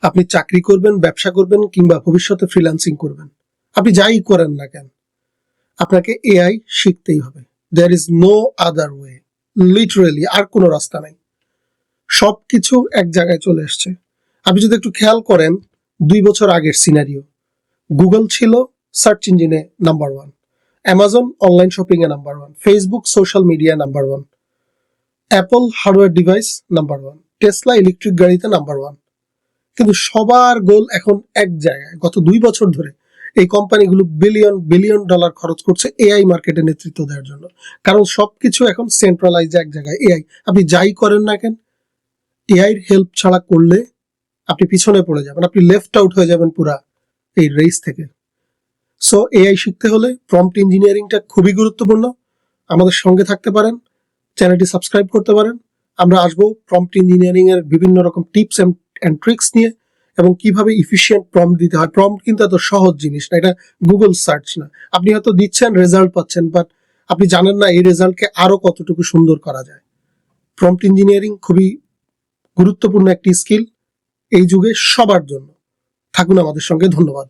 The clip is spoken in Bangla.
আপনি চাকরি করবেন, ব্যবসা করবেন কিংবা ভবিষ্যতে ফ্রিল্যান্সিং করবেন, আপনি যাই করেন না কেন, আপনাকে এআই শিখতেই হবে। There is no other way, literally আর কোনো রাস্তা নাই। সবকিছু এক জায়গায় চলে এসছে। আপনি যদি একটু খেয়াল করেন, 2 বছর আগের সিনারিও, গুগল ছিল সার্চ ইঞ্জিনে নাম্বার 1, অ্যামাজন অনলাইন শপিং এ number 1, Facebook social media number 1, Apple hardware device number 1, Tesla electric গাড়িতে নাম্বার 1। কিন্তু সবার গোল এখন এক জায়গায়। গত 2 বছর ধরে এই কোম্পানিগুলো বিলিয়ন বিলিয়ন ডলার খরচ করছে এআই মার্কেটে নেতৃত্ব দেওয়ার জন্য। কারণ সবকিছু এখন সেন্ট্রালাইজ এক জায়গায়। এআই, আপনি যাই করেন না কেন, এআই এর হেল্প ছাড়া করলে আপনি পিছনে পড়ে যাবেন, আপনি লেফট আউট হয়ে যাবেন পুরা এই রেস থেকে। সো এআই শিখতে হলে প্রম্পট ইঞ্জিনিয়ারিংটা খুবই গুরুত্বপূর্ণ। আমাদের সঙ্গে থাকতে পারেন, চ্যানেলটি সাবস্ক্রাইব করতে পারেন। আমরা আসবো প্রম্পট ইঞ্জিনিয়ারিং এর বিভিন্ন রকম টিপস এন্ড ট্রিক্স নিয়ে, এবং কিভাবে ইফিশিয়েন্ট প্রম্পট দিতে হয়। প্রম্পট কিন্তু এত সহজ জিনিস না, এটা গুগল সার্চ না। আপনি হয়তো দিচ্ছেন, রেজাল্ট পাচ্ছেন, বাট আপনি জানেন না এই রেজাল্টকে আরো কতটুকু সুন্দর করা যায়। প্রম্পট ইঞ্জিনিয়ারিং খুবই গুরুত্বপূর্ণ একটি স্কিল এই যুগে সবার জন্য। থাকুন আমাদের সঙ্গে। ধন্যবাদ।